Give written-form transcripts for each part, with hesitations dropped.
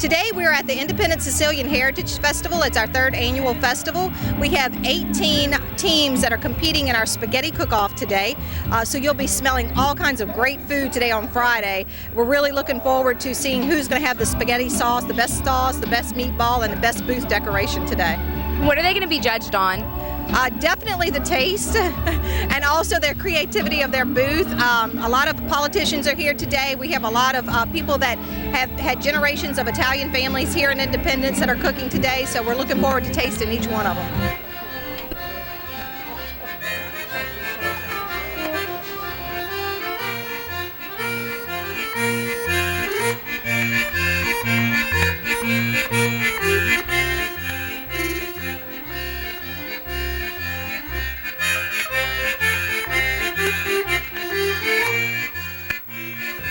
Today we are at the Independent Sicilian Heritage Festival. It's our third annual festival. We have 18 teams that are competing in our spaghetti cook-off today. So you'll be smelling all kinds of great food today on Friday. We're really looking forward to seeing who's going to have the spaghetti sauce, the best meatball, and the best booth decoration today. What are they going to be judged on? Definitely the taste and also their creativity of their booth. A lot of politicians are here today. We have a lot of people that have had generations of Italian families here in Independence that are cooking today, so we're looking forward to tasting each one of them.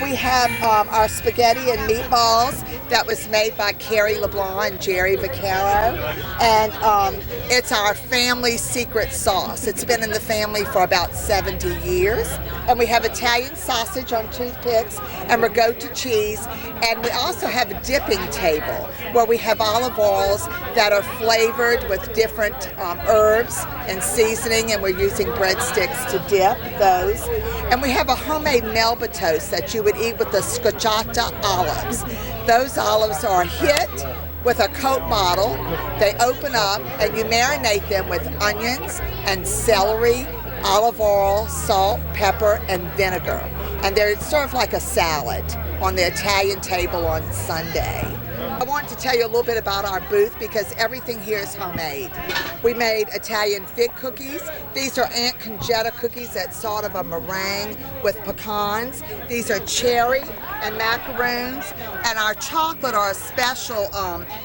We have our spaghetti and meatballs that was made by Carrie LeBlanc and Jerry Vaccaro, and it's our family secret sauce. It's been in the family for about 70 years, and we have Italian sausage on toothpicks and Ragusa cheese, and we also have a dipping table where we have olive oils that are flavored with different herbs and seasoning, and we're using breadsticks to dip those. And we have a homemade Melba toast that you would eat with the scotchata olives. Those olives are hit with a Coke bottle. They open up and you marinate them with onions and celery, olive oil, salt, pepper, and vinegar. And they're sort of like a salad on the Italian table on Sunday. I want to tell you a little bit about our booth because everything here is homemade. We made Italian fig cookies. These are Aunt Concetta cookies that's sort of a meringue with pecans. These are cherry and macaroons. And our chocolate are a special,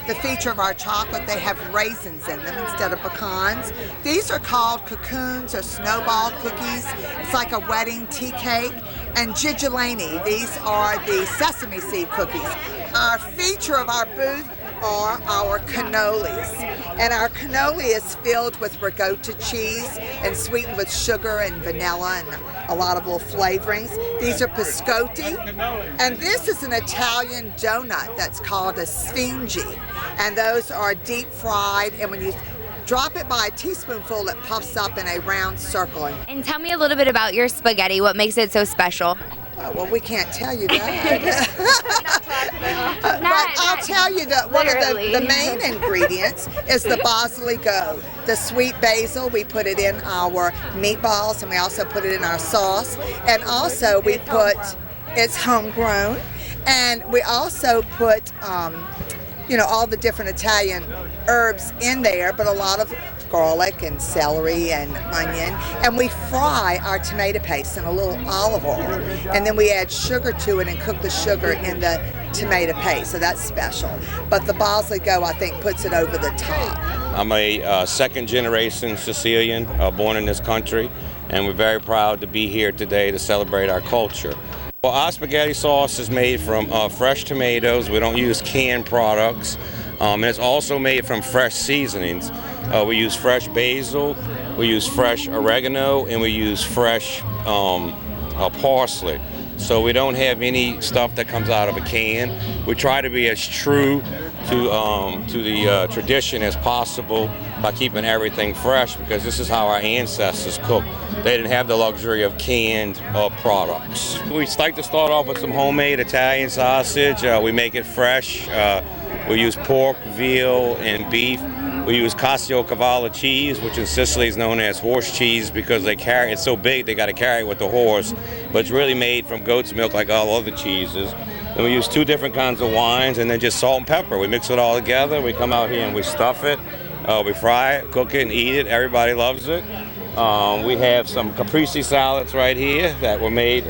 the feature of our chocolate, they have raisins in them instead of pecans. These are called cocoons or snowball cookies. It's like a wedding tea cake. And gigolini, these are the sesame seed cookies. Our feature of our booth are our cannolis. And our cannoli is filled with Ragusa cheese and sweetened with sugar and vanilla and a lot of little flavorings. These are biscotti. And this is an Italian donut that's called a sfinge. And those are deep fried, and when you drop it by a teaspoonful, it puffs up in a round circle. And tell me a little bit about your spaghetti. What makes it so special? Well, we can't tell you that. But I'll tell you that one of the main ingredients is the basilico, the sweet basil. We put it in our meatballs, and we also put it in our sauce. And also we put, it's homegrown, and we also put all the different Italian herbs in there, but a lot of garlic and celery and onion. And we fry our tomato paste in a little olive oil. And then we add sugar to it and cook the sugar in the tomato paste. So that's special. But the basilico, I think, puts it over the top. I'm a second generation Sicilian, born in this country. And we're very proud to be here today to celebrate our culture. Well, our spaghetti sauce is made from fresh tomatoes. We don't use canned products. And it's also made from fresh seasonings. We use fresh basil, we use fresh oregano, and we use fresh parsley. So we don't have any stuff that comes out of a can. We try to be as true to the tradition as possible by keeping everything fresh, because this is how our ancestors cooked. They didn't have the luxury of canned products. We like to start off with some homemade Italian sausage. We make it fresh. We use pork, veal, and beef. We use Caciocavallo cheese, which in Sicily is known as horse cheese because it's so big they got to carry it with the horse. But it's really made from goat's milk like all other cheeses. And we use 2 different kinds of wines, and then just salt and pepper. We mix it all together. We come out here and we stuff it. We fry it, cook it, and eat it. Everybody loves it. We have some caprese salads right here that were made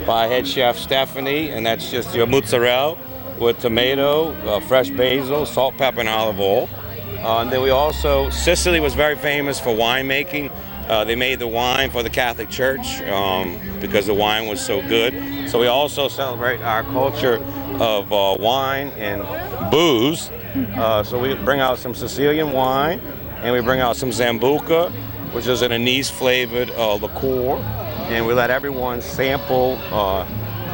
by head chef Stephanie, and that's just your mozzarella with tomato, fresh basil, salt, pepper, and olive oil. And then we also, Sicily was very famous for winemaking. They made the wine for the Catholic Church because the wine was so good. So we also celebrate our culture of wine and booze. So we bring out some Sicilian wine, and we bring out some Zambuca, which is an anise-flavored liqueur. And we let everyone sample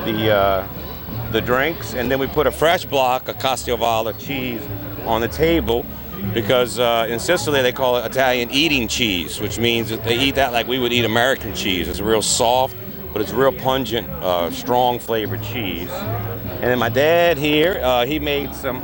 the the drinks, and then we put a fresh block of Castiovala cheese on the table because in Sicily they call it Italian eating cheese, which means that they eat that like we would eat American cheese. It's real soft, but it's real pungent, strong flavored cheese. And then my dad here, he made some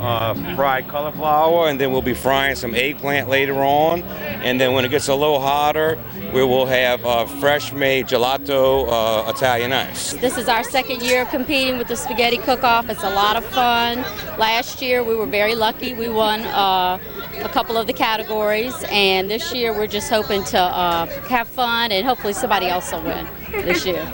fried cauliflower, and then we'll be frying some eggplant later on. And then when it gets a little hotter, we will have fresh-made gelato Italian ice. This is our second year competing with the spaghetti cook-off. It's a lot of fun. Last year we were very lucky. We won a couple of the categories, and this year we're just hoping to have fun, and hopefully somebody else will win this year.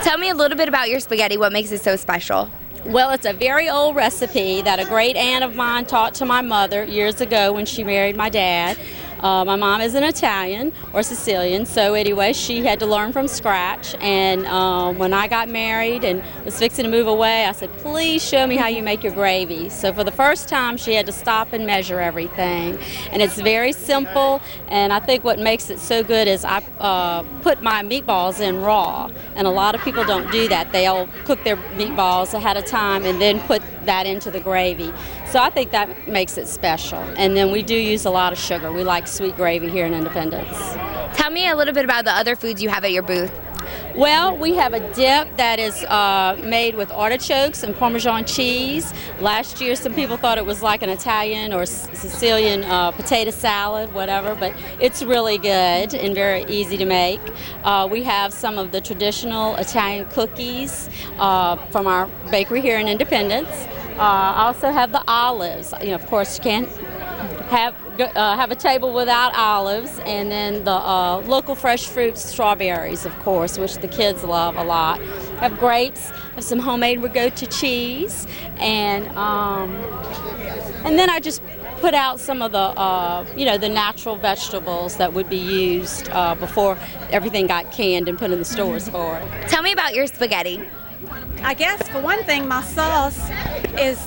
Tell me a little bit about your spaghetti. What makes it so special? Well, it's a very old recipe that a great aunt of mine taught to my mother years ago when she married my dad. My mom is an Italian or Sicilian, so anyway, she had to learn from scratch. And when I got married and was fixing to move away, I said, please show me how you make your gravy. So for the first time, she had to stop and measure everything. And it's very simple, and I think what makes it so good is I put my meatballs in raw. And a lot of people don't do that. They'll cook their meatballs ahead of time and then put that into the gravy. So I think that makes it special. And then we do use a lot of sugar. We like sweet gravy here in Independence. Tell me a little bit about the other foods you have at your booth. Well, we have a dip that is made with artichokes and Parmesan cheese. Last year, some people thought it was like an Italian or Sicilian potato salad, whatever, but it's really good and very easy to make. We have some of the traditional Italian cookies from our bakery here in Independence. I also have the olives. You know, of course, you can't have a table without olives, and then the local fresh fruits, strawberries, of course, which the kids love a lot. Have grapes, have some homemade ricotta cheese, and then I just put out some of the the natural vegetables that would be used before everything got canned and put in the stores for it. Tell me about your spaghetti. I guess for one thing, my sauce is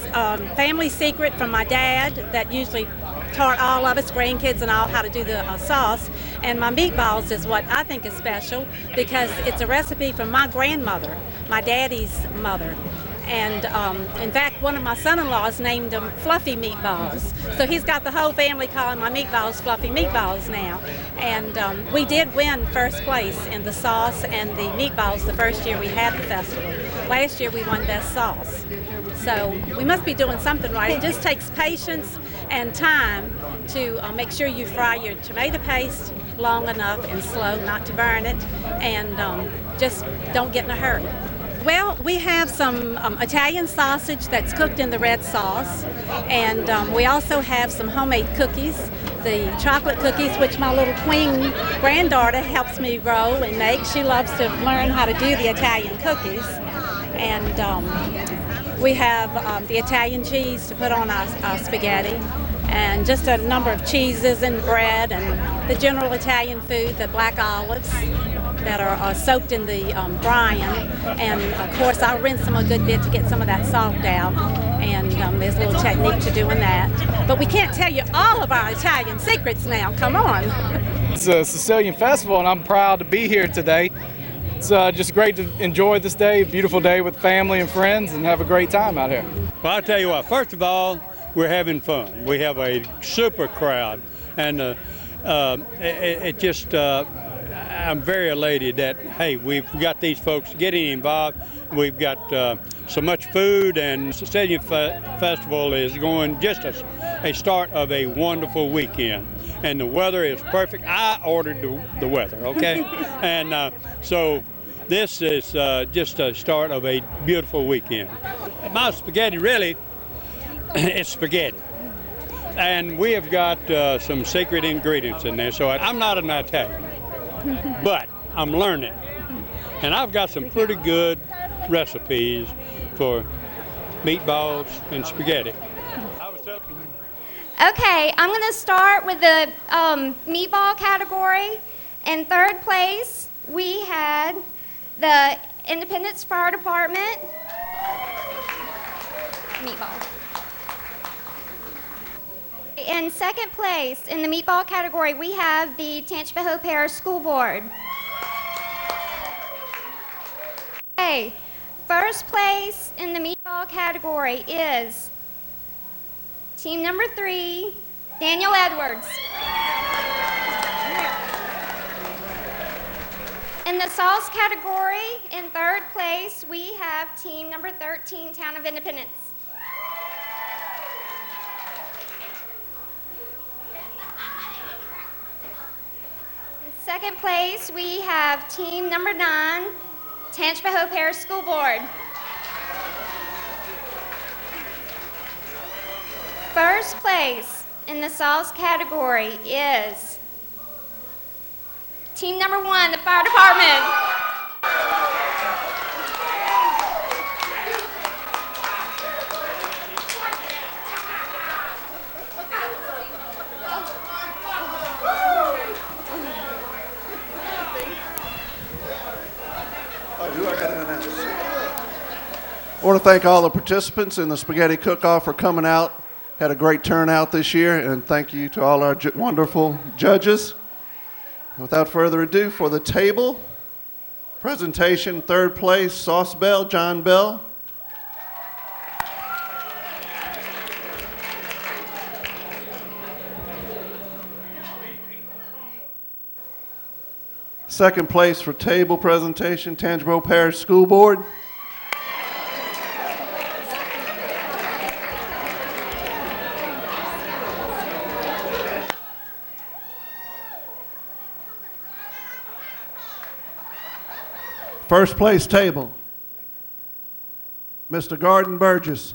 family secret from my dad that usually taught all of us, grandkids and all, how to do the sauce. And my meatballs is what I think is special because it's a recipe from my grandmother, my daddy's mother. And in fact, one of my son-in-laws named them Fluffy Meatballs. So he's got the whole family calling my meatballs Fluffy Meatballs now. And we did win first place in the sauce and the meatballs the first year we had the festival. Last year we won best sauce. So we must be doing something right. It just takes patience and time to make sure you fry your tomato paste long enough and slow not to burn it, and just don't get in a hurry. Well, we have some Italian sausage that's cooked in the red sauce, and we also have some homemade cookies, the chocolate cookies, which my little queen granddaughter helps me roll and make. She loves to learn how to do the Italian cookies. And we have the Italian cheese to put on our spaghetti, and just a number of cheeses and bread, and the general Italian food, the black olives that are soaked in the brine. And of course I'll rinse them a good bit to get some of that salt out, and there's a little technique to doing that. But we can't tell you all of our Italian secrets now, come on. It's a Sicilian festival and I'm proud to be here today. It's just great to enjoy this day, beautiful day with family and friends, and have a great time out here. Well, I'll tell you what, first of all, we're having fun. We have a super crowd, and I'm very elated that, hey, we've got these folks getting involved. We've got so much food, and Sicilian Festival is going just a start of a wonderful weekend. And the weather is perfect. I ordered the weather, okay? And so this is just a start of a beautiful weekend. My spaghetti, really, it's spaghetti. And we have got some secret ingredients in there. So I'm not an Italian, but I'm learning. And I've got some pretty good recipes for meatballs and spaghetti. Okay, I'm going to start with the meatball category. In third place, we had the Independence Fire Department meatball. In second place, in the meatball category, we have the Tangipahoa Parish School Board. Okay, First place in the meatball category is team number 3, Daniel Edwards. In the sauce category, in third place, we have team number 13, Town of Independence. In second place, we have team number 9, Tangipahoa Parish School Board. First place in the sauce category is team number 1, the fire department. I want to thank all the participants in the Spaghetti Cook-Off for coming out. Had a great turnout this year, and thank you to all our wonderful judges. Without further ado, for the table presentation, third place, Sauce Bell, John Bell. Second place for table presentation, Tangipahoa Parish School Board. First place table, Mr. Garden Burgess.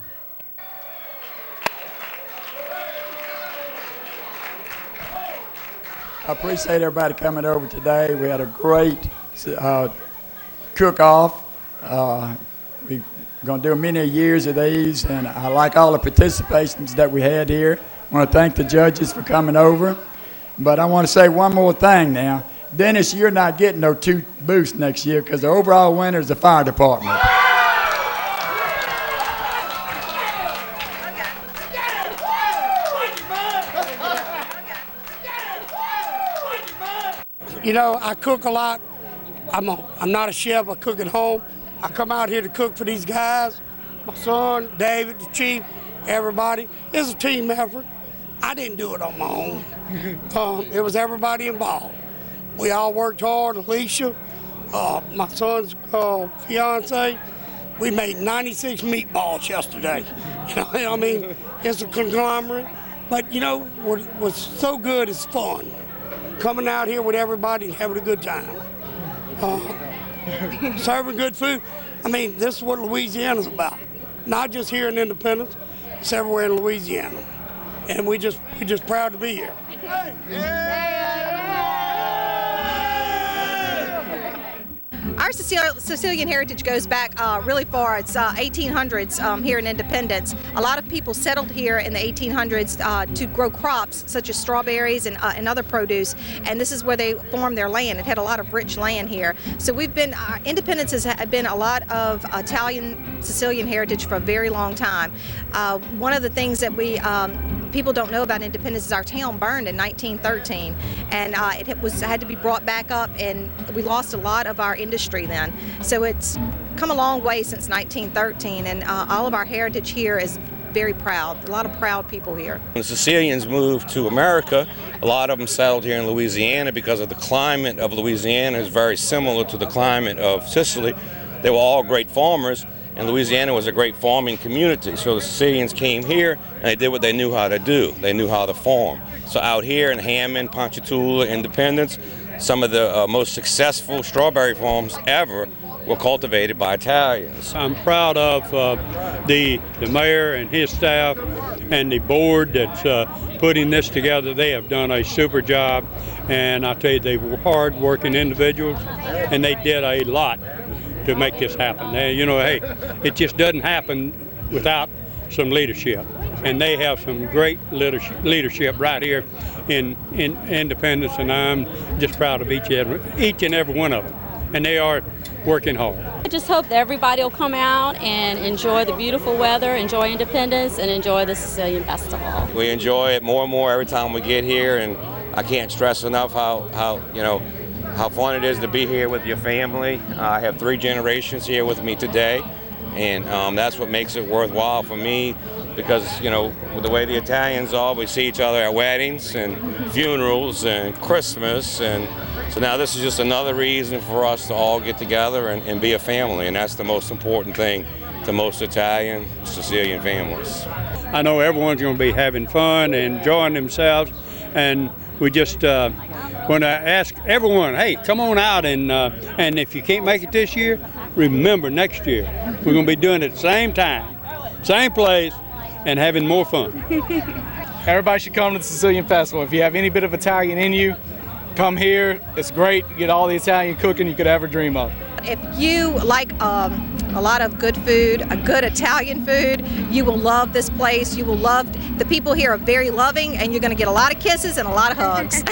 I appreciate everybody coming over today. We had a great cook-off. We're going to do many years of these, and I like all the participations that we had here. I want to thank the judges for coming over. But I want to say one more thing now. Dennis, you're not getting no 2 booths next year because the overall winner is the fire department. You know, I cook a lot. I'm not a chef. I cook at home. I come out here to cook for these guys. My son, David, the chief, everybody. It's a team effort. I didn't do it on my own. It was everybody involved. We all worked hard. Alicia, my son's fiance, we made 96 meatballs yesterday. You know, I mean, it's a conglomerate. But you know, what's so good is fun. Coming out here with everybody and having a good time. Serving good food. I mean, this is what Louisiana's about. Not just here in Independence, it's everywhere in Louisiana. And we're just proud to be here. Our Sicilian heritage goes back really far. It's 1800s here in Independence. A lot of people settled here in the 1800s to grow crops such as strawberries and other produce, and this is where they formed their land. It had a lot of rich land here. So we've been, Independence has been a lot of Italian Sicilian heritage for a very long time. One of the things that people don't know about Independence is our town burned in 1913, and it had to be brought back up, and we lost a lot of our industry then. So it's come a long way since 1913, and all of our heritage here is very proud. A lot of proud people here. When the Sicilians moved to America, a lot of them settled here in Louisiana because of the climate of Louisiana is very similar to the climate of Sicily. They were all great farmers, and Louisiana was a great farming community. So the Sicilians came here and they did what they knew how to do. They knew how to farm. So out here in Hammond, Ponchatoula, Independence, some of the most successful strawberry farms ever were cultivated by Italians. I'm proud of the mayor and his staff and the board that's putting this together. They have done a super job, and I tell you, they were hard-working individuals, and they did a lot to make this happen. You know, hey, it just doesn't happen without some leadership, and they have some great leadership right here in Independence, and I'm just proud of each and every one of them, and they are working hard. I just hope that everybody will come out and enjoy the beautiful weather, enjoy Independence, and enjoy the Sicilian Festival. We enjoy it more and more every time we get here, and I can't stress enough how fun it is to be here with your family. I have 3 generations here with me today. And that's what makes it worthwhile for me, because, you know, with the way the Italians are, we see each other at weddings and funerals and Christmas, and so now this is just another reason for us to all get together and be a family, and that's the most important thing to most Italian, Sicilian families. I know everyone's going to be having fun and enjoying themselves, and we just want to ask everyone, hey, come on out, and if you can't make it this year, remember next year we're going to be doing it at the same time, same place, and having more fun. Everybody should come to the Sicilian Festival. If you have any bit of Italian in you, come here. It's great. You get all the Italian cooking you could ever dream of. If you like a lot of good food, a good Italian food, you will love this place. You will love, the people here are very loving, and you're going to get a lot of kisses and a lot of hugs.